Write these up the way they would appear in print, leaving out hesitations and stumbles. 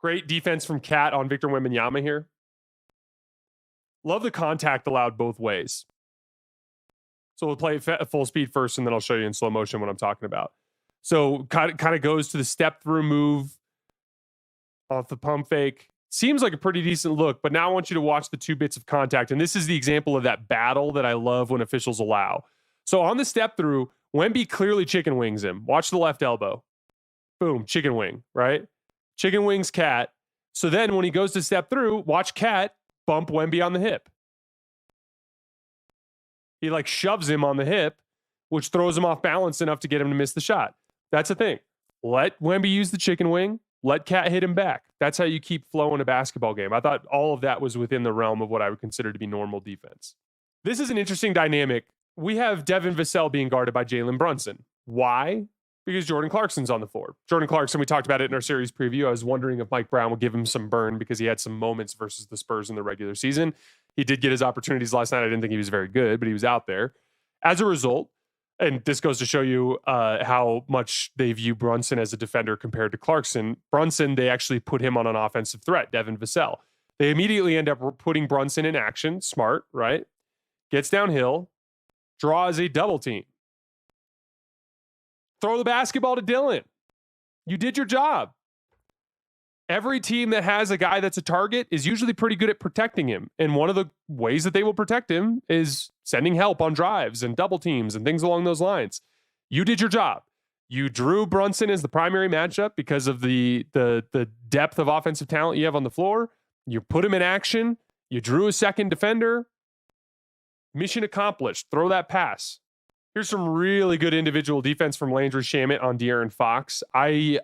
Great defense from Cat on Victor Wembanyama here. Love the contact allowed both ways. So we'll play it at full speed first, and then I'll show you in slow motion what I'm talking about. So kind of goes to the step through move off the pump fake. Seems like a pretty decent look, but now I want you to watch the 2 bits of contact. And this is the example of that battle that I love when officials allow. So on the step through, Wemby clearly chicken wings him. Watch the left elbow. Boom, chicken wing, right? Chicken wings Cat. So then when he goes to step through, watch Cat bump Wemby on the hip. He like shoves him on the hip, which throws him off balance enough to get him to miss the shot. That's the thing. Let Wemby use the chicken wing. Let Cat hit him back. That's how you keep flow in a basketball game. I thought all of that was within the realm of what I would consider to be normal defense. This is an interesting dynamic. We have Devin Vassell being guarded by Jalen Brunson. Why? Because Jordan Clarkson's on the floor. Jordan Clarkson, we talked about it in our series preview. I was wondering if Mike Brown would give him some burn because he had some moments versus the Spurs in the regular season. He did get his opportunities last night. I didn't think he was very good, but he was out there. As a result, and this goes to show you how much they view Brunson as a defender compared to Clarkson. Brunson, they actually put him on an offensive threat, Devin Vassell. They immediately end up putting Brunson in action. Smart, right? Gets downhill, draws a double team. Throw the basketball to Dylan. You did your job. Every team that has a guy that's a target is usually pretty good at protecting him. And one of the ways that they will protect him is sending help on drives and double teams and things along those lines. You did your job. You drew Brunson as the primary matchup because of the depth of offensive talent you have on the floor. You put him in action. You drew a second defender. Mission accomplished. Throw that pass. Here's some really good individual defense from Landry Shamet on De'Aaron Fox. I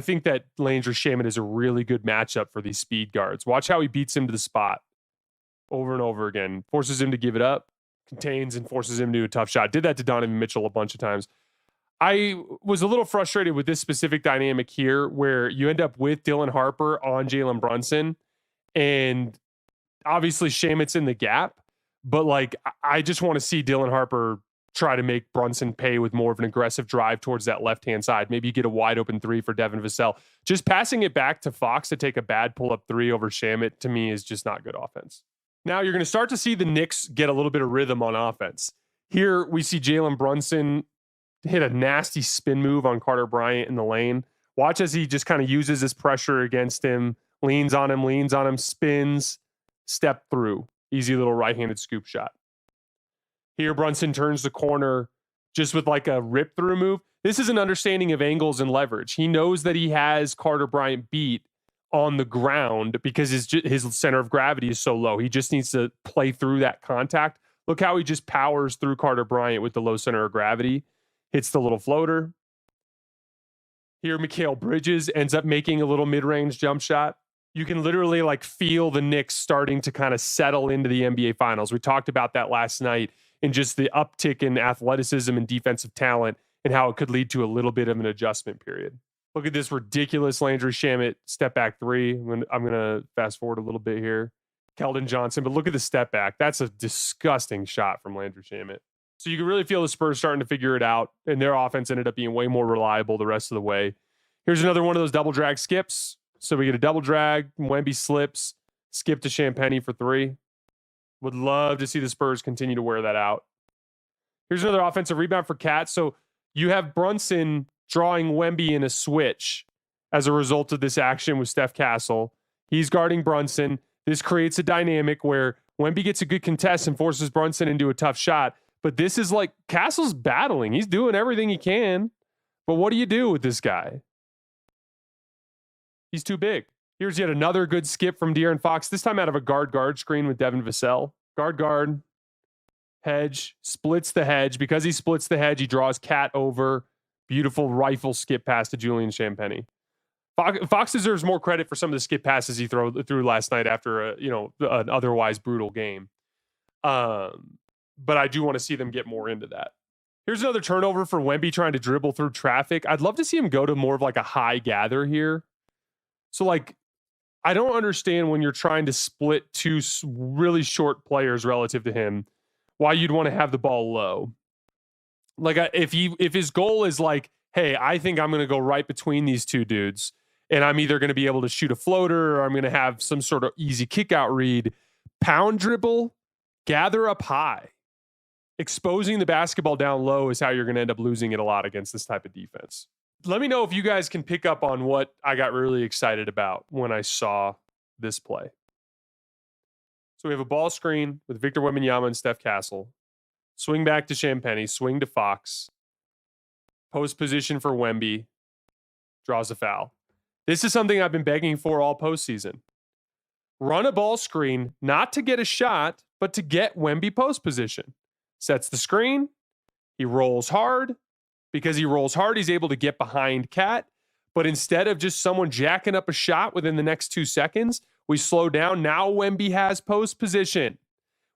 think that Landry Shamet is a really good matchup for these speed guards. Watch how he beats him to the spot over and over again. Forces him to give it up, contains, and forces him to do a tough shot. Did that to Donovan Mitchell a bunch of times. I was a little frustrated with this specific dynamic here where you end up with Dylan Harper on Jalen Brunson, and obviously Shamet's in the gap, but like I just want to see Dylan Harper try to make Brunson pay with more of an aggressive drive towards that left-hand side. Maybe you get a wide open 3 for Devin Vassell. Just passing it back to Fox to take a bad pull-up 3 over Shamet, to me, is just not good offense. Now you're going to start to see the Knicks get a little bit of rhythm on offense. Here we see Jalen Brunson hit a nasty spin move on Carter Bryant in the lane. Watch as he just kind of uses his pressure against him, leans on him, spins, step through. Easy little right-handed scoop shot. Here, Brunson turns the corner just with like a rip-through move. This is an understanding of angles and leverage. He knows that he has Carter Bryant beat on the ground because his center of gravity is so low. He just needs to play through that contact. Look how he just powers through Carter Bryant with the low center of gravity. Hits the little floater. Here, Mikal Bridges ends up making a little mid-range jump shot. You can literally like feel the Knicks starting to kind of settle into the NBA Finals. We talked about that last night, and just the uptick in athleticism and defensive talent and how it could lead to a little bit of an adjustment period. Look at this ridiculous Landry Shamet step back 3. I'm going to fast forward a little bit here. Keldon Johnson, but look at the step back. That's a disgusting shot from Landry Shamet. So you can really feel the Spurs starting to figure it out, and their offense ended up being way more reliable the rest of the way. Here's another one of those double drag skips. So we get a double drag, Wemby slips, skip to Champagnie for 3. Would love to see the Spurs continue to wear that out. Here's another offensive rebound for Cat. So you have Brunson drawing Wemby in a switch as a result of this action with Steph Castle. He's guarding Brunson. This creates a dynamic where Wemby gets a good contest and forces Brunson into a tough shot. But this is like Castle's battling. He's doing everything he can. But what do you do with this guy? He's too big. Here's yet another good skip from De'Aaron Fox, this time out of a guard-guard screen with Devin Vassell. Guard-guard, hedge, splits the hedge. Because he splits the hedge, he draws Cat over. Beautiful rifle skip pass to Julian Champagnie. Fox deserves more credit for some of the skip passes he threw last night after an otherwise brutal game. But I do want to see them get more into that. Here's another turnover for Wemby trying to dribble through traffic. I'd love to see him go to more of like a high gather here. So like, I don't understand when you're trying to split 2 really short players relative to him, why you'd want to have the ball low. Like if his goal is like, hey, I think I'm going to go right between these 2 dudes, and I'm either going to be able to shoot a floater or I'm going to have some sort of easy kick out read. Pound dribble, gather up high. Exposing the basketball down low is how you're going to end up losing it a lot against this type of defense. Let me know if you guys can pick up on what I got really excited about when I saw this play. So we have a ball screen with Victor Wembanyama and Steph Castle. Swing back to Champagny, swing to Fox. Post position for Wemby. Draws a foul. This is something I've been begging for all postseason. Run a ball screen, not to get a shot, but to get Wemby post position. Sets the screen. He rolls hard. Because he rolls hard, he's able to get behind Cat. But instead of just someone jacking up a shot within the next 2 seconds, we slow down. Now Wemby has post position.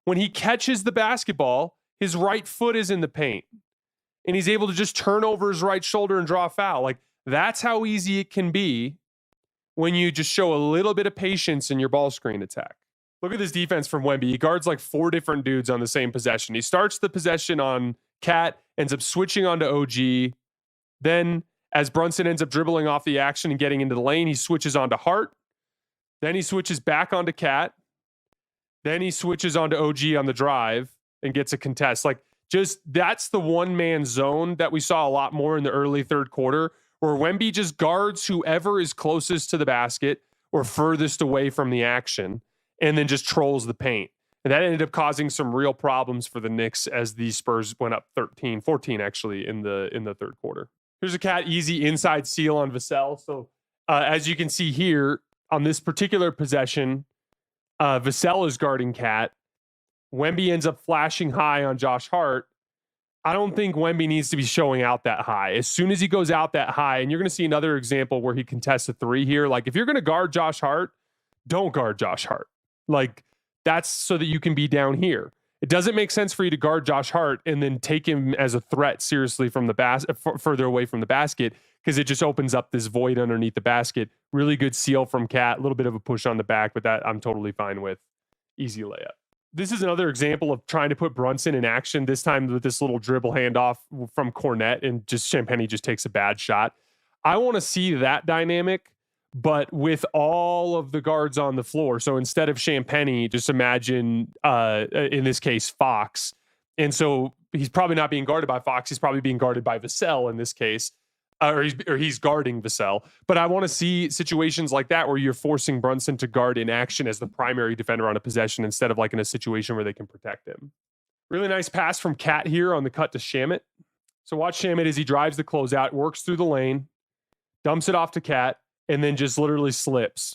When he catches the basketball, his right foot is in the paint. And he's able to just turn over his right shoulder and draw a foul. Like, that's how easy it can be when you just show a little bit of patience in your ball screen attack. Look at this defense from Wemby. He guards like 4 different dudes on the same possession. He starts the possession on Cat, ends up switching onto OG. Then, as Brunson ends up dribbling off the action and getting into the lane, he switches onto Hart. Then he switches back onto Cat. Then he switches onto OG on the drive and gets a contest. Like, just that's the one-man zone that we saw a lot more in the early third quarter, where Wemby just guards whoever is closest to the basket or furthest away from the action, and then just trolls the paint. And that ended up causing some real problems for the Knicks as the Spurs went up 14 actually in the third quarter. Here's a Cat easy inside seal on Vassell. So as you can see here on this particular possession, Vassell is guarding Cat. Wemby ends up flashing high on Josh Hart. I don't think Wemby needs to be showing out that high. As soon as he goes out that high, and you're going to see another example where he contests a 3 here. Like, if you're going to guard Josh Hart, don't guard Josh Hart. Like, that's so that you can be down here. It doesn't make sense for you to guard Josh Hart and then take him as a threat seriously from the further away from the basket, because it just opens up this void underneath the basket. Really good seal from Cat. A little bit of a push on the back, but that I'm totally fine with. Easy layup. This is another example of trying to put Brunson in action, this time with this little dribble handoff from Cornette, and just Champagny just takes a bad shot. I want to see that dynamic, but with all of the guards on the floor. So instead of Champagny, just imagine, in this case, Fox. And so he's probably not being guarded by Fox. He's probably being guarded by Vassell in this case. Or he's guarding Vassell. But I want to see situations like that where you're forcing Brunson to guard in action as the primary defender on a possession instead of like in a situation where they can protect him. Really nice pass from Cat here on the cut to Shamet. So watch Shamet as he drives the closeout, works through the lane, dumps it off to Cat, and then just literally slips.